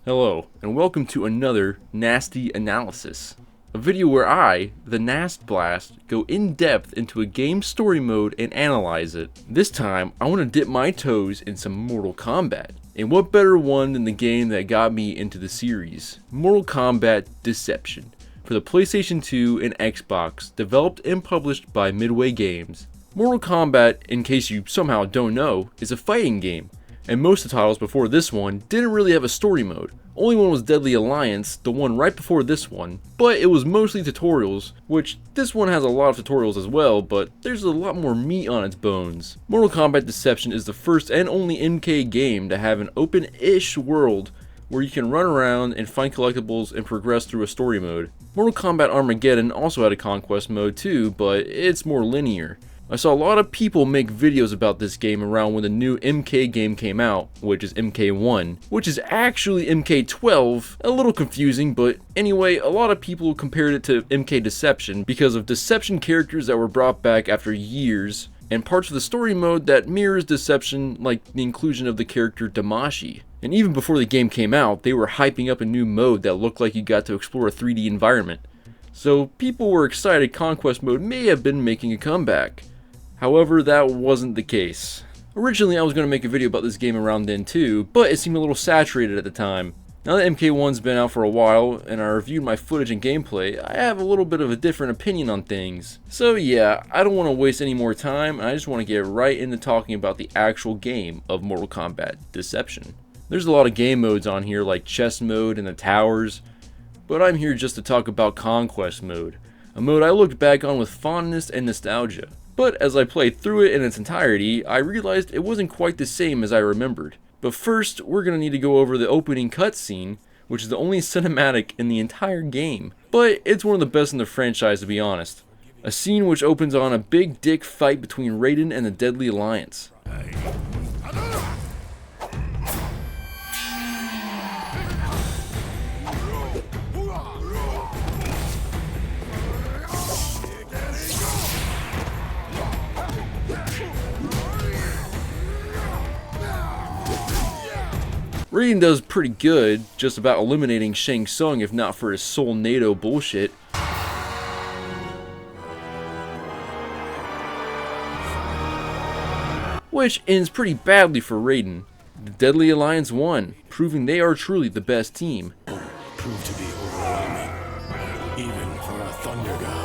Hello, and welcome to another Nasty Analysis, a video where I, the Nast Blast, go in depth into a game's story mode and analyze it. This time, I want to dip my toes in some Mortal Kombat. And what better one than the game that got me into the series, Mortal Kombat Deception, for the PlayStation 2 and Xbox, developed and published by Midway Games. Mortal Kombat, in case you somehow don't know, is a fighting game. And most of the titles before this one didn't really have a story mode. Only one was Deadly Alliance, the one right before this one, but it was mostly tutorials, which this one has a lot of tutorials as well, but there's a lot more meat on its bones. Mortal Kombat Deception is the first and only MK game to have an open-ish world where you can run around and find collectibles and progress through a story mode. Mortal Kombat Armageddon also had a conquest mode too, but it's more linear. I saw a lot of people make videos about this game around when the new MK game came out, which is MK1, which is actually MK12, a little confusing, but anyway, a lot of people compared it to MK Deception because of Deception characters that were brought back after years, and parts of the story mode that mirrors Deception, like the inclusion of the character Damashi. And even before the game came out, they were hyping up a new mode that looked like you got to explore a 3D environment. So people were excited Conquest mode may have been making a comeback. However, that wasn't the case. Originally I was going to make a video about this game around then too, but it seemed a little saturated at the time. Now that MK1's been out for a while, and I reviewed my footage and gameplay, I have a little bit of a different opinion on things. So yeah, I don't want to waste any more time, and I just want to get right into talking about the actual game of Mortal Kombat Deception. There's a lot of game modes on here like chess mode and the towers, but I'm here just to talk about Conquest mode, a mode I looked back on with fondness and nostalgia. But as I played through it in its entirety, I realized it wasn't quite the same as I remembered. But first, we're going to need to go over the opening cutscene, which is the only cinematic in the entire game. But it's one of the best in the franchise, to be honest. A scene which opens on a big dick fight between Raiden and the Deadly Alliance. Raiden does pretty good, just about eliminating Shang Tsung if not for his Soul NATO bullshit. Which ends pretty badly for Raiden. The Deadly Alliance won, proving they are truly the best team. Proved to be overwhelming, even for a thunder god.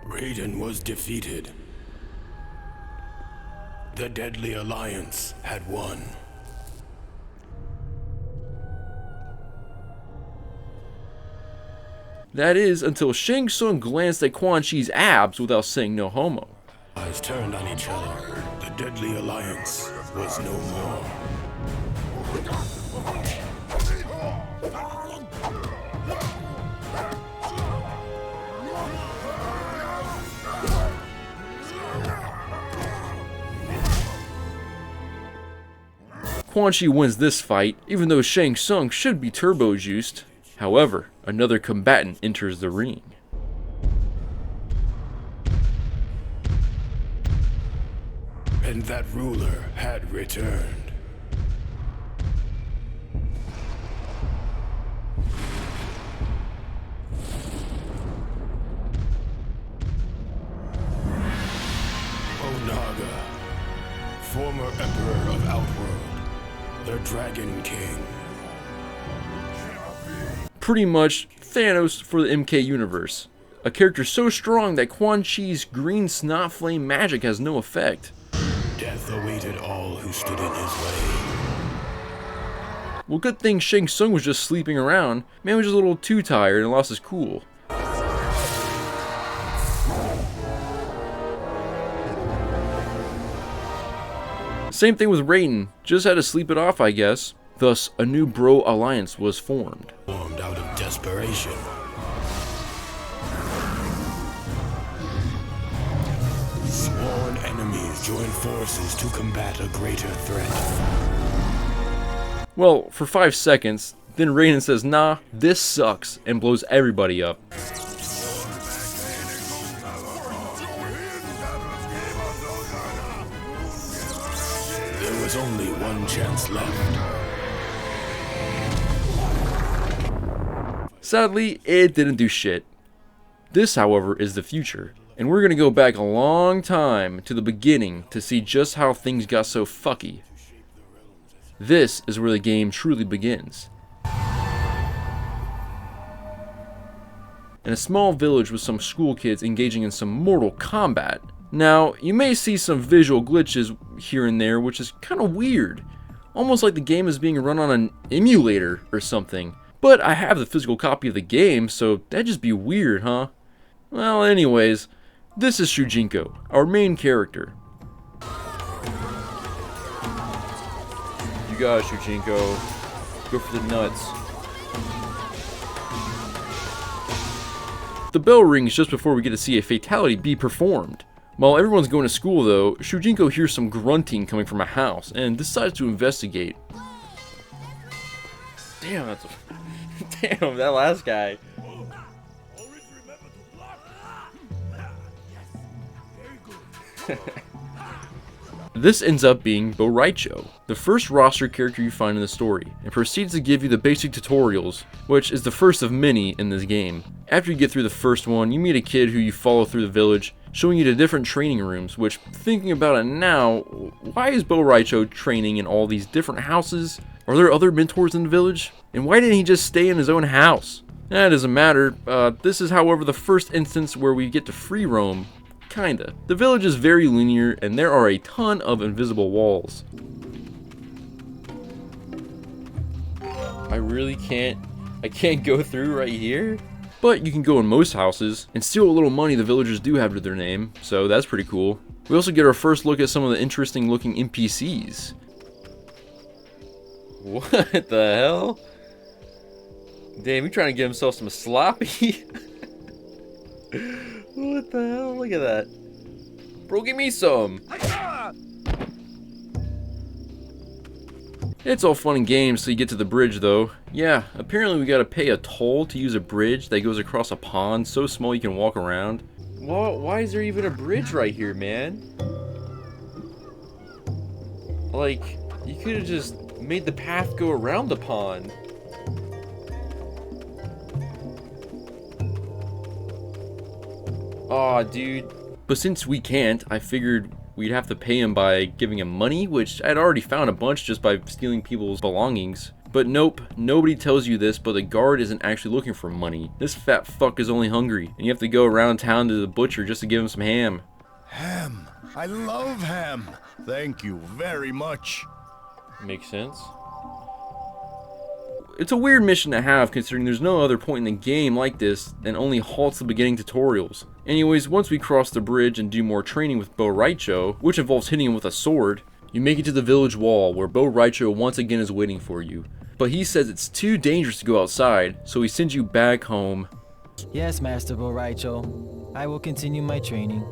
Raiden was defeated. The Deadly Alliance had won. That is, until Shang Tsung glanced at Quan Chi's abs without saying no homo. Eyes turned on each other. The Deadly Alliance was no more. Quan Chi wins this fight, even though Shang Tsung should be turbo-juiced. However, another combatant enters the ring. And that ruler had returned. Onaga, former Emperor of Outworld. The Dragon King. Pretty much Thanos for the MK universe. A character so strong that Quan Chi's green snot flame magic has no effect. Death awaited all who stood in his way. Well, good thing Shang Tsung was just sleeping around. Man was just a little too tired and lost his cool. Same thing with Raiden, just had to sleep it off, I guess. Thus, a new bro alliance was formed. Formed out of desperation. Sworn enemies joined forces to combat a greater threat. Well, for 5 seconds, then Raiden says, nah, this sucks, and blows everybody up. There's only one chance left. Sadly, it didn't do shit. This, however, is the future, and we're gonna go back a long time to the beginning to see just how things got so fucky. This is where the game truly begins. In a small village with some school kids engaging in some mortal combat. Now, you may see some visual glitches here and there, which is kind of weird. Almost like the game is being run on an emulator or something. But I have the physical copy of the game, so that'd just be weird, huh? Well, anyways, this is Shujinko, our main character. You got it, Shujinko. Go for the nuts. The bell rings just before we get to see a fatality be performed. While everyone's going to school though, Shujinko hears some grunting coming from a house and decides to investigate. Damn, that's a... Damn, that last guy. This ends up being Boraicho, the first roster character you find in the story, and proceeds to give you the basic tutorials, which is the first of many in this game. After you get through the first one, you meet a kid who you follow through the village, showing you the different training rooms, which, thinking about it now, why is Boraicho training in all these different houses? Are there other mentors in the village? And why didn't he just stay in his own house? That doesn't matter. This is, however, the first instance where we get to free roam. Kinda. The village is very linear, and there are a ton of invisible walls. I can't go through right here? But you can go in most houses, and steal what little money the villagers do have to their name, so that's pretty cool. We also get our first look at some of the interesting looking NPCs. What the hell? Damn, he trying to get himself some sloppy. What the hell? Look at that. Bro, give me some. It's all fun and games till you get to the bridge though. Yeah, apparently we gotta pay a toll to use a bridge that goes across a pond so small you can walk around. Well, why is there even a bridge right here, man? Like, you could have just made the path go around the pond. Aw, dude. But since we can't, I figured we'd have to pay him by giving him money, which I'd already found a bunch just by stealing people's belongings. But nope, nobody tells you this, but the guard isn't actually looking for money. This fat fuck is only hungry, and you have to go around town to the butcher just to give him some ham. Ham. I love ham. Thank you very much. Makes sense. It's a weird mission to have considering there's no other point in the game like this and only halts the beginning tutorials. Anyways, once we cross the bridge and do more training with Boraicho, which involves hitting him with a sword, you make it to the village wall where Boraicho once again is waiting for you. But he says it's too dangerous to go outside, so he sends you back home. Yes, Master Boraicho. I will continue my training.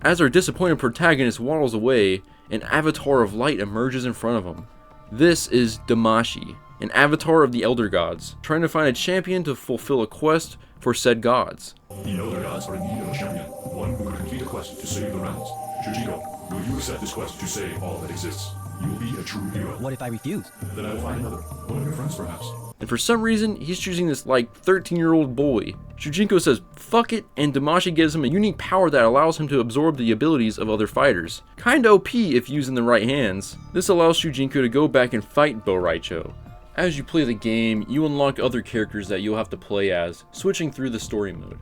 As our disappointed protagonist waddles away, an avatar of light emerges in front of him. This is Damashi, an avatar of the Elder Gods, trying to find a champion to fulfill a quest for said gods. The Elder Gods are in need of a champion, one who will complete a quest to save the realms. Shujinko, will you accept this quest to save all that exists? You will be a true hero. What if I refuse? Then I will find another, one of your friends perhaps. And for some reason, he's choosing this like 13-year-old boy. Shujinko says fuck it, and Damashi gives him a unique power that allows him to absorb the abilities of other fighters. Kinda OP if used in the right hands. This allows Shujinko to go back and fight Boraicho. As you play the game, you unlock other characters that you'll have to play as, switching through the story mode.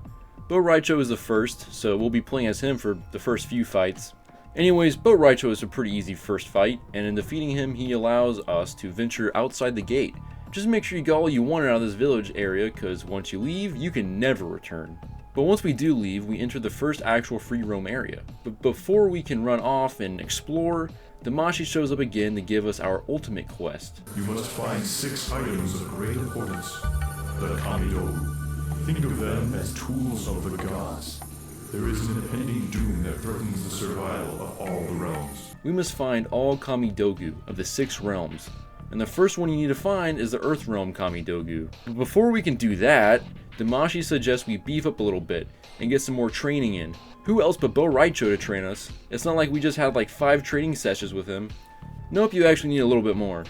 Boraicho is the first, so we'll be playing as him for the first few fights. Anyways, Boraicho is a pretty easy first fight, and in defeating him, he allows us to venture outside the gate. Just make sure you got all you want out of this village area, cause once you leave, you can never return. But once we do leave, we enter the first actual free roam area. But before we can run off and explore, Damashi shows up again to give us our ultimate quest. You must find 6 items of great importance. The Kamidogu. Think of them as tools of the gods. There is an impending doom that threatens the survival of all the realms. We must find all Kamidogu of the 6 realms. And the first one you need to find is the Earthrealm Kamidogu. But before we can do that, Damashi suggests we beef up a little bit and get some more training in. Who else but Bo Raicho to train us? It's not like we just had like 5 training sessions with him. Nope, you actually need a little bit more.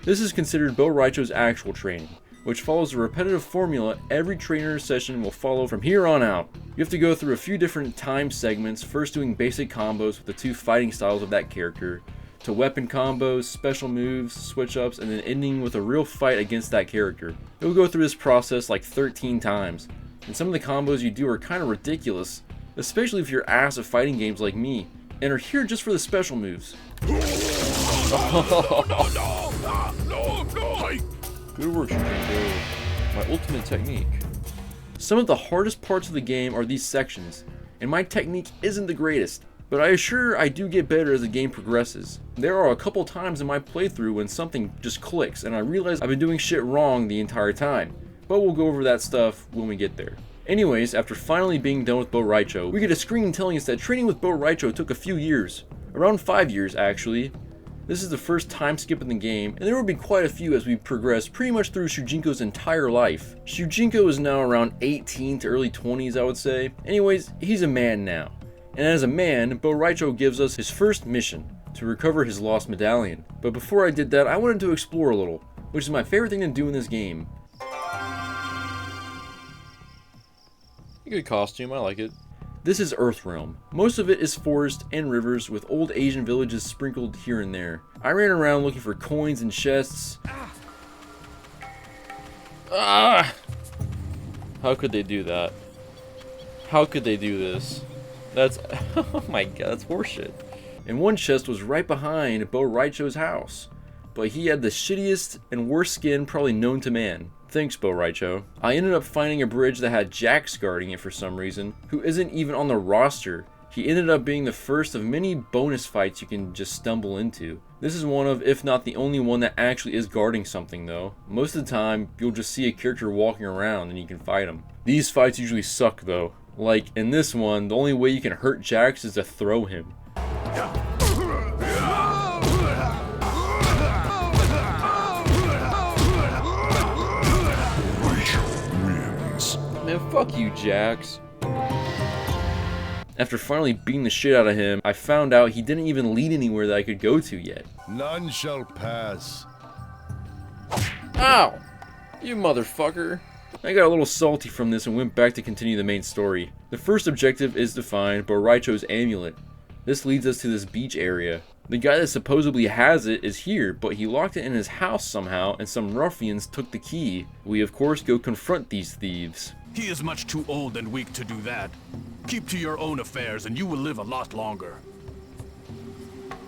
This is considered Bo Raicho's actual training, which follows a repetitive formula every trainer session will follow from here on out. You have to go through a few different time segments, first doing basic combos with the 2 fighting styles of that character, to weapon combos, special moves, switch ups, and then ending with a real fight against that character. You'll go through this process like 13 times, and some of the combos you do are kind of ridiculous, especially if you're ass at fighting games like me, and are here just for the special moves. Good work, Shugenko. My ultimate technique. Some of the hardest parts of the game are these sections, and my technique isn't the greatest, but I assure I do get better as the game progresses. There are a couple times in my playthrough when something just clicks and I realize I've been doing shit wrong the entire time, but we'll go over that stuff when we get there. Anyways, after finally being done with Bo Raicho, we get a screen telling us that training with Bo Raicho took a few years. Around 5 years, actually. This is the first time skip in the game, and there will be quite a few as we progress pretty much through Shujinko's entire life. Shujinko is now around 18 to early 20s, I would say. Anyways, he's a man now. And as a man, Bo Raicho gives us his first mission, to recover his lost medallion. But before I did that, I wanted to explore a little, which is my favorite thing to do in this game. Good costume, I like it. This is Earthrealm. Most of it is forest and rivers with old Asian villages sprinkled here and there. I ran around looking for coins and chests. Ah! How could they do that? How could they do this? That's, oh my god, that's horseshit. And one chest was right behind Bo Raicho's house. But he had the shittiest and worst skin probably known to man. Thanks, Bo Raicho. I ended up finding a bridge that had Jax guarding it for some reason, who isn't even on the roster. He ended up being the first of many bonus fights you can just stumble into. This is one of, if not the only one that actually is guarding something though. Most of the time, you'll just see a character walking around and you can fight him. These fights usually suck though. Like in this one, the only way you can hurt Jax is to throw him. Man, fuck you, Jax. After finally beating the shit out of him, I found out he didn't even lead anywhere that I could go to yet. None shall pass. Ow! You motherfucker. I got a little salty from this and went back to continue the main story. The first objective is to find Bo Raicho's amulet. This leads us to this beach area. The guy that supposedly has it is here, but he locked it in his house somehow and some ruffians took the key. We of course go confront these thieves. He is much too old and weak to do that. Keep to your own affairs and you will live a lot longer.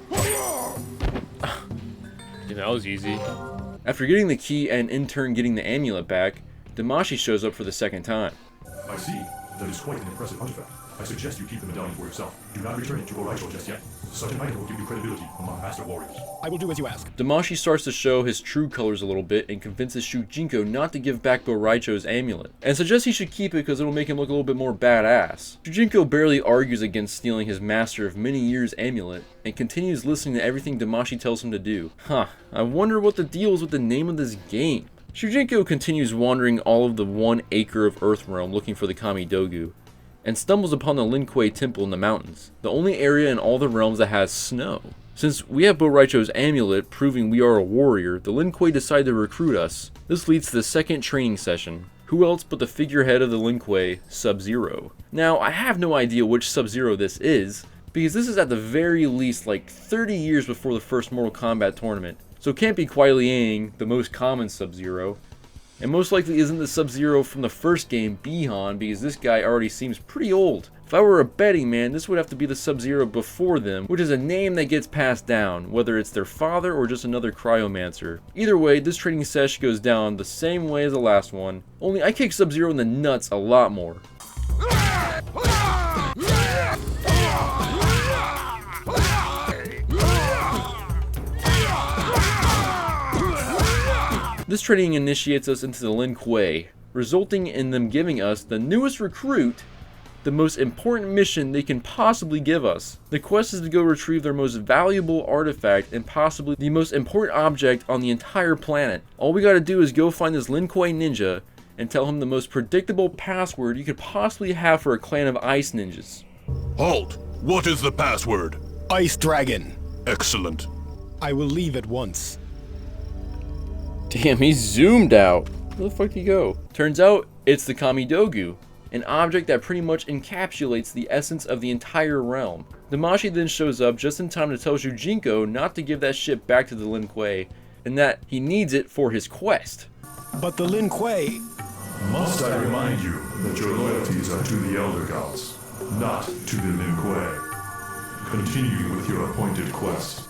Yeah, that was easy. After getting the key and in turn getting the amulet back, Damashi shows up for the second time. I see. That is quite an impressive artifact. I suggest you keep the medallion for yourself. Do not return it to Bo Raicho just yet. Such an item will give you credibility among master warriors. I will do as you ask. Damashi starts to show his true colors a little bit and convinces Shujinko not to give back Bo Raicho's amulet, and suggests he should keep it because it'll make him look a little bit more badass. Shujinko barely argues against stealing his master of many years amulet, and continues listening to everything Damashi tells him to do. Huh, I wonder what the deal is with the name of this game. Shujinko continues wandering all of the 1 acre of Earthrealm looking for the Kamidogu, and stumbles upon the Lin Kuei temple in the mountains, the only area in all the realms that has snow. Since we have Bo Raicho's amulet proving we are a warrior, the Lin Kuei decide to recruit us. This leads to the second training session. Who else but the figurehead of the Lin Kuei, Sub-Zero. Now, I have no idea which Sub-Zero this is, because this is at the very least like 30 years before the first Mortal Kombat tournament, so it can't be Kuai Liang, the most common Sub-Zero. And most likely isn't the Sub-Zero from the first game, Bihan, because this guy already seems pretty old. If I were a betting man, this would have to be the Sub-Zero before them, which is a name that gets passed down, whether it's their father or just another cryomancer. Either way, this training sesh goes down the same way as the last one, only I kick Sub-Zero in the nuts a lot more. This training initiates us into the Lin Kuei, resulting in them giving us the newest recruit, the most important mission they can possibly give us. The quest is to go retrieve their most valuable artifact and possibly the most important object on the entire planet. All we gotta do is go find this Lin Kuei ninja and tell him the most predictable password you could possibly have for a clan of ice ninjas. Halt! What is the password? Ice Dragon. Excellent. I will leave at once. Damn, he's zoomed out. Where the fuck did he go? Turns out, it's the Kamidogu, an object that pretty much encapsulates the essence of the entire realm. Damashi then shows up just in time to tell Shujinko not to give that shit back to the Lin Kuei, and that he needs it for his quest. But the Lin Kuei... Must I remind you that your loyalties are to the Elder Gods, not to the Lin Kuei. Continue with your appointed quest.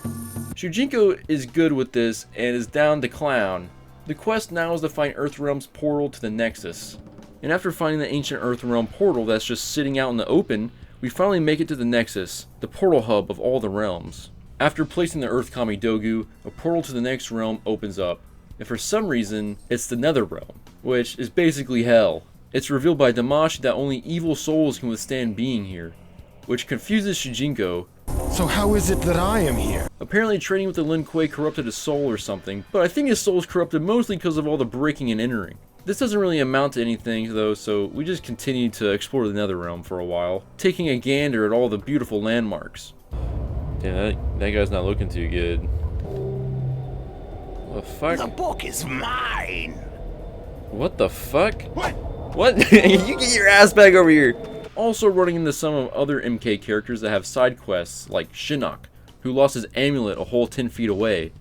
Shujinko is good with this and is down to clown. The quest now is to find Earthrealm's portal to the Nexus. And after finding the ancient Earthrealm portal that's just sitting out in the open, we finally make it to the Nexus, the portal hub of all the realms. After placing the Earth Kamidogu, a portal to the next realm opens up. And for some reason, it's the Netherrealm, which is basically hell. It's revealed by Damashi that only evil souls can withstand being here, which confuses Shujinko. So how is it that I am here? Apparently trading with the Lin Kuei corrupted his soul or something, but I think his soul is corrupted mostly because of all the breaking and entering. This doesn't really amount to anything though, so we just continue to explore the Netherrealm for a while, taking a gander at all the beautiful landmarks. Yeah, that guy's not looking too good. What the fuck? The book is mine! What the fuck? What? You get your ass back over here! Also running into some of other MK characters that have side quests, like Shinnok, who lost his amulet a whole 10 feet away.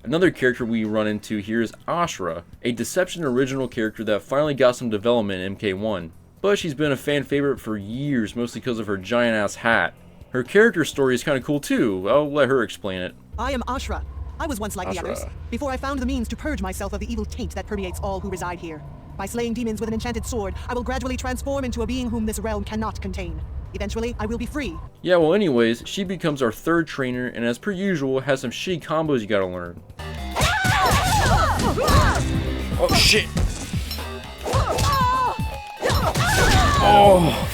Another character we run into here is Ashra, a Deception original character that finally got some development in MK1. But she's been a fan favorite for years, mostly because of her giant ass hat. Her character story is kinda cool too, I'll let her explain it. I am Ashra. I was once like the others, before I found the means to purge myself of the evil taint that permeates all who reside here. By slaying demons with an enchanted sword, I will gradually transform into a being whom this realm cannot contain. Eventually, I will be free. Yeah, well anyways, she becomes our third trainer, and as per usual, has some shitty combos you gotta learn. Oh shit! Oh,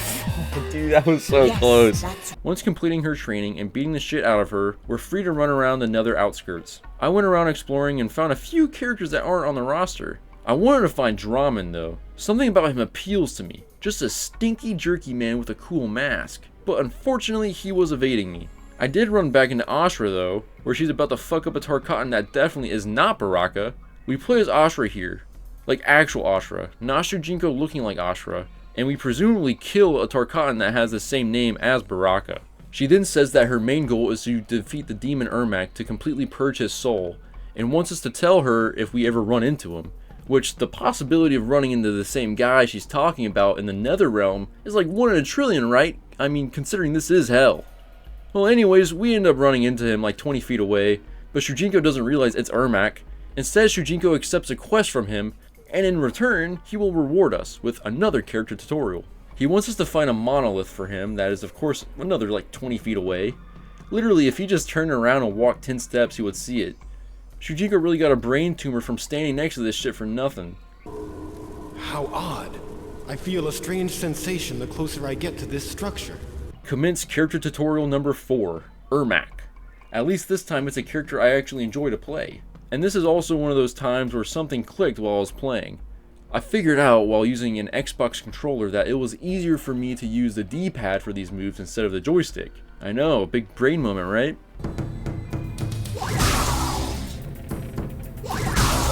dude, that was so close. Once completing her training and beating the shit out of her, we're free to run around the nether outskirts. I went around exploring and found a few characters that aren't on the roster. I wanted to find Draman though. Something about him appeals to me. Just a stinky jerky man with a cool mask. But unfortunately, he was evading me. I did run back into Ashra though, where she's about to fuck up a Tarkatan that definitely is not Baraka. We play as Ashra here. Like actual Ashra, not Shujinko looking like Ashra. And we presumably kill a Tarkatan that has the same name as Baraka. She then says that her main goal is to defeat the demon Ermac to completely purge his soul, and wants us to tell her if we ever run into him. Which, the possibility of running into the same guy she's talking about in the Netherrealm is like 1 in a trillion, right? I mean, considering this is hell. Well anyways, we end up running into him like 20 feet away, but Shujinko doesn't realize it's Ermac. Instead, Shujinko accepts a quest from him, and in return, he will reward us with another character tutorial. He wants us to find a monolith for him that is of course another like 20 feet away. Literally, if he just turned around and walked 10 steps, he would see it. Shujinko really got a brain tumor from standing next to this shit for nothing. How odd. I feel a strange sensation the closer I get to this structure. Commence character tutorial number 4, Ermac. At least this time it's a character I actually enjoy to play. And this is also one of those times where something clicked while I was playing. I figured out while using an Xbox controller that it was easier for me to use the D-pad for these moves instead of the joystick. I know, a big brain moment, right?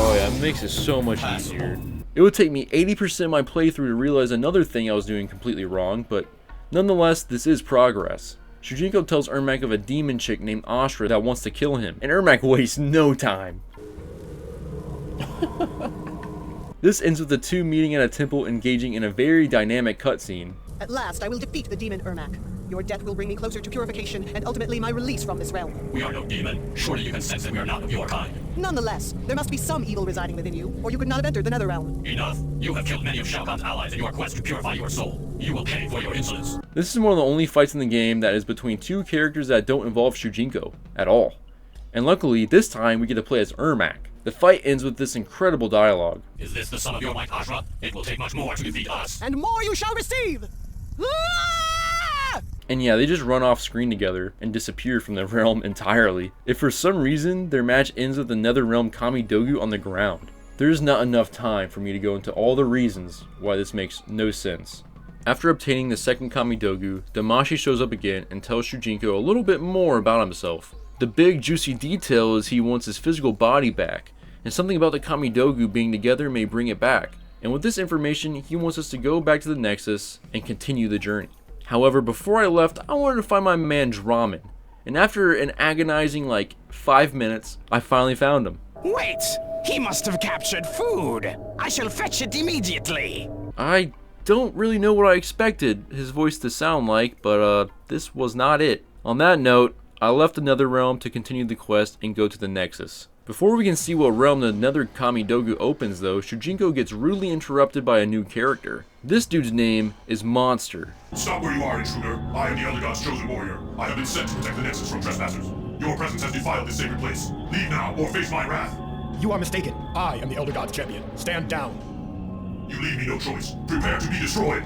Oh yeah, it makes it so much easier. It would take me 80% of my playthrough to realize another thing I was doing completely wrong, but nonetheless, this is progress. Shujinko tells Ermac of a demon chick named Ashra that wants to kill him, and Ermac wastes no time. This ends with the two meeting at a temple engaging in a very dynamic cutscene. At last, I will defeat the demon Ermac. Your death will bring me closer to purification and ultimately my release from this realm. We are no demon. Surely you can sense that we are not of your kind. Nonetheless, there must be some evil residing within you, or you could not have entered the Netherrealm. Enough. You have killed many of Shao Kahn's allies in your quest to purify your soul. You will pay for your insolence. This is one of the only fights in the game that is between two characters that don't involve Shujinko at all. And luckily, this time we get to play as Ermac. The fight ends with this incredible dialogue. Is this the sum of your might, Ashra? It will take much more to defeat us. And more you shall receive! Ah! And yeah, they just run off screen together and disappear from the realm entirely. If for some reason their match ends with the Netherrealm Kamidogu on the ground. There's not enough time for me to go into all the reasons why this makes no sense. After obtaining the second Kamidogu, Damashi shows up again and tells Shujinko a little bit more about himself. The big juicy detail is he wants his physical body back, and something about the Kamidogu being together may bring it back. And with this information, he wants us to go back to the Nexus and continue the journey. However, before I left, I wanted to find my man Draman, and after an agonizing 5 minutes, I finally found him. Wait! He must have captured food! I shall fetch it immediately! I don't really know what I expected his voice to sound like, but this was not it. On that note, I left the Netherrealm to continue the quest and go to the Nexus. Before we can see what realm the Nether Kamidogu opens though, Shujinko gets rudely interrupted by a new character. This dude's name is Monster. Stop where you are, intruder. I am the Elder God's chosen warrior. I have been sent to protect the Nexus from trespassers. Your presence has defiled this sacred place. Leave now, or face my wrath. You are mistaken. I am the Elder God's champion. Stand down. You leave me no choice. Prepare to be destroyed.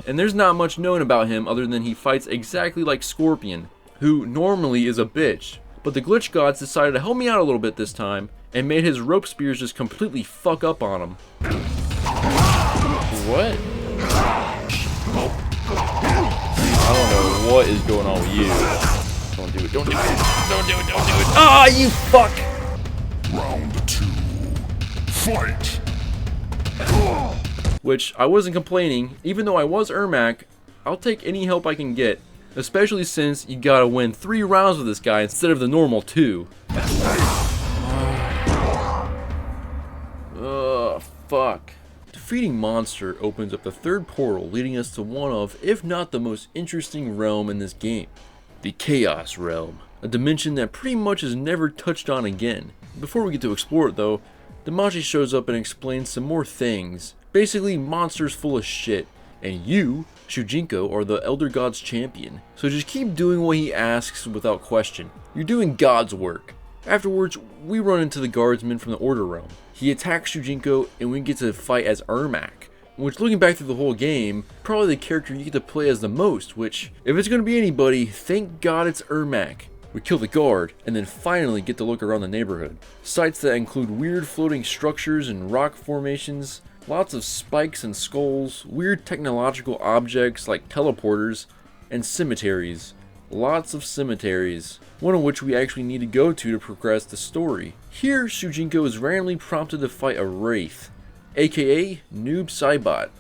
And there's not much known about him other than he fights exactly like Scorpion, who normally is a bitch. But the glitch gods decided to help me out a little bit this time, and made his rope spears just completely fuck up on him. What? I don't know what is going on with you. Don't do it, don't do it, don't do it, don't do it. Ah, you fuck! Round 2. Fight! Which, I wasn't complaining, even though I was Ermac, I'll take any help I can get. Especially since you gotta win 3 rounds with this guy instead of the normal 2. Ugh, fuck. Defeating Monster opens up the third portal, leading us to one of, if not the most interesting realm in this game. The Chaosrealm, a dimension that pretty much is never touched on again. Before we get to explore it though, Damashi shows up and explains some more things. Basically, Monster's full of shit, and you, Shujinko, are the Elder God's champion, so just keep doing what he asks without question. You're doing God's work. Afterwards, we run into the guardsman from the Order Realm. He attacks Shujinko and we get to fight as Ermac, which, looking back through the whole game, probably the character you get to play as the most, which, if it's going to be anybody, thank God it's Ermac. We kill the guard, and then finally get to look around the neighborhood. Sites that include weird floating structures and rock formations, lots of spikes and skulls, weird technological objects like teleporters, and cemeteries. Lots of cemeteries, one of which we actually need to go to progress the story. Here, Shujinko is randomly prompted to fight a Wraith, aka Noob Saibot,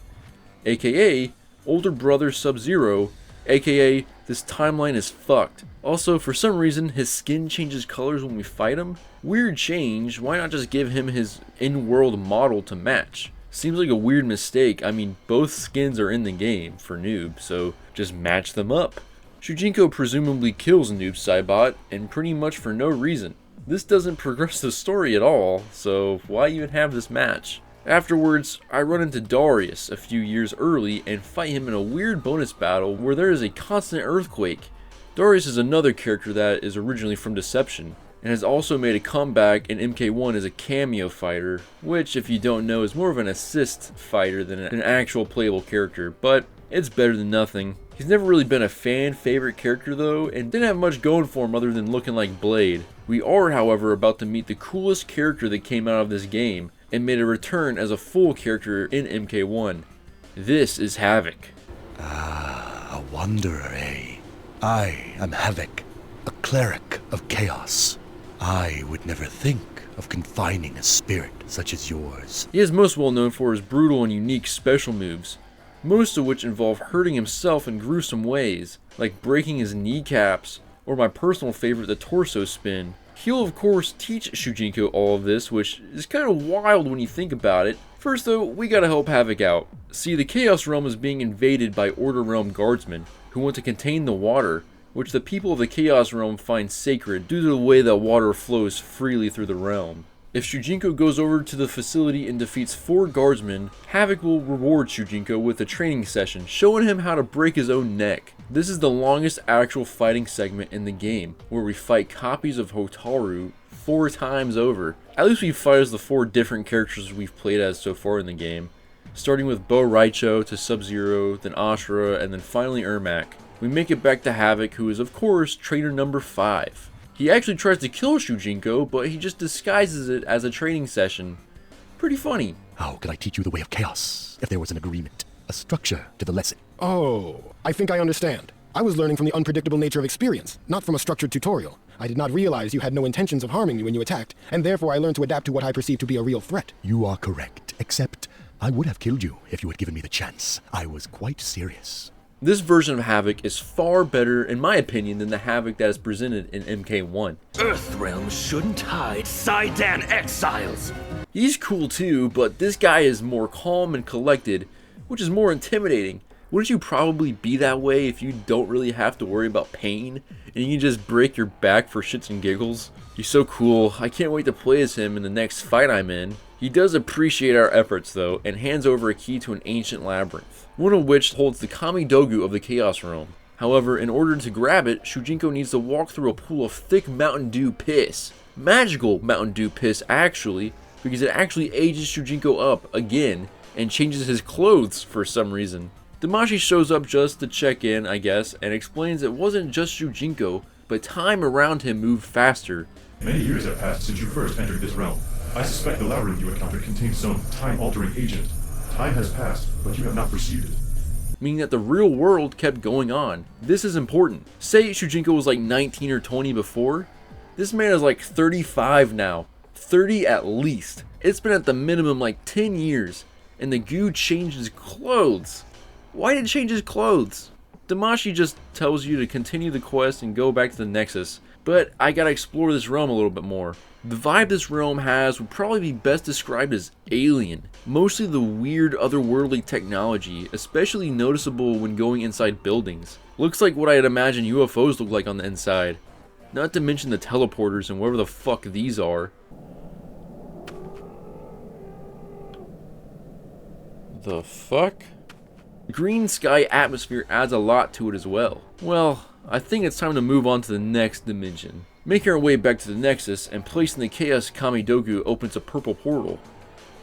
aka older brother Sub-Zero, aka this timeline is fucked. Also, for some reason, his skin changes colors when we fight him. Weird change, why not just give him his in-world model to match? Seems like a weird mistake. I mean, both skins are in the game for Noob, so just match them up. Shujinko presumably kills Noob Saibot, and pretty much for no reason. This doesn't progress the story at all, so why even have this match? Afterwards, I run into Darius a few years early and fight him in a weird bonus battle where there is a constant earthquake. Darius is another character that is originally from Deception, and has also made a comeback in MK1 as a cameo fighter, which, if you don't know, is more of an assist fighter than an actual playable character, but it's better than nothing. He's never really been a fan favorite character though, and didn't have much going for him other than looking like Blade. We are, however, about to meet the coolest character that came out of this game, and made a return as a full character in MK1. This is Havoc. Ah, a wanderer, eh? I am Havoc, a cleric of chaos. I would never think of confining a spirit such as yours. He is most well known for his brutal and unique special moves, most of which involve hurting himself in gruesome ways, like breaking his kneecaps, or my personal favorite, the torso spin. He'll of course teach Shujinko all of this, which is kind of wild when you think about it. First though, we gotta help Havoc out. See, the Chaosrealm is being invaded by Order Realm guardsmen, who want to contain the water, which the people of the Chaosrealm find sacred due to the way that water flows freely through the realm. If Shujinko goes over to the facility and defeats 4 guardsmen, Havoc will reward Shujinko with a training session, showing him how to break his own neck. This is the longest actual fighting segment in the game, where we fight copies of Hotaru 4 times over. At least we fight as the 4 different characters we've played as so far in the game, starting with Bo Raicho to Sub-Zero, then Ashura, and then finally Ermac. We make it back to Havoc, who is of course trainer number 5. He actually tries to kill Shujinko, but he just disguises it as a training session. Pretty funny. How could I teach you the way of chaos if there was an agreement, a structure to the lesson? Oh, I think I understand. I was learning from the unpredictable nature of experience, not from a structured tutorial. I did not realize you had no intentions of harming me when you attacked, and therefore I learned to adapt to what I perceived to be a real threat. You are correct, except I would have killed you if you had given me the chance. I was quite serious. This version of Havoc is far better, in my opinion, than the Havoc that is presented in MK1. Earthrealm shouldn't hide Sidon exiles. He's cool too, but this guy is more calm and collected, which is more intimidating. Wouldn't you probably be that way if you don't really have to worry about pain, and you can just break your back for shits and giggles? He's so cool, I can't wait to play as him in the next fight I'm in. He does appreciate our efforts though, and hands over a key to an ancient labyrinth, one of which holds the Kamidogu of the Chaosrealm. However, in order to grab it, Shujinko needs to walk through a pool of thick Mountain Dew piss. Magical Mountain Dew piss actually, because it actually ages Shujinko up again, and changes his clothes for some reason. Damashi shows up just to check in, I guess, and explains it wasn't just Shujinko, but time around him moved faster. Many years have passed since you first entered this realm. I suspect the labyrinth you encountered contains some time-altering agent. Time has passed, but you have not perceived it. Meaning that the real world kept going on. This is important. Say Shujinko was like 19 or 20 before. This man is like 35 now. 30 at least. It's been at the minimum like 10 years, and the goo changed his clothes. Why did it change his clothes? Damashi just tells you to continue the quest and go back to the Nexus, but I gotta explore this realm a little bit more. The vibe this realm has would probably be best described as alien. Mostly the weird otherworldly technology, especially noticeable when going inside buildings. Looks like what I'd imagine UFOs look like on the inside. Not to mention the teleporters and whatever the fuck these are. The fuck? Green sky atmosphere adds a lot to it as well. Well, I think it's time to move on to the next dimension. Making our way back to the Nexus and placing the Chaos Kamidogu opens a purple portal.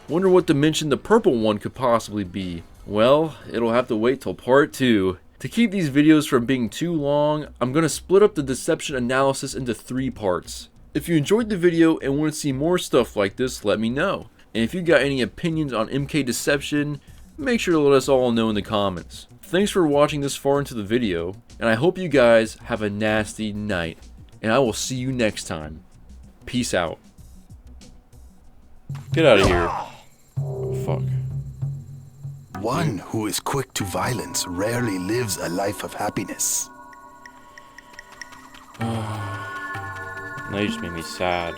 Wonder what dimension the purple one could possibly be. Well, it'll have to wait till part 2. To keep these videos from being too long, I'm going to split up the deception analysis into 3 parts. If you enjoyed the video and want to see more stuff like this, let me know. And if you got any opinions on MK Deception, make sure to let us all know in the comments. Thanks for watching this far into the video, and I hope you guys have a nasty night. And I will see you next time. Peace out. Get out of here. Oh, fuck. One who is quick to violence rarely lives a life of happiness. Now you just made me sad.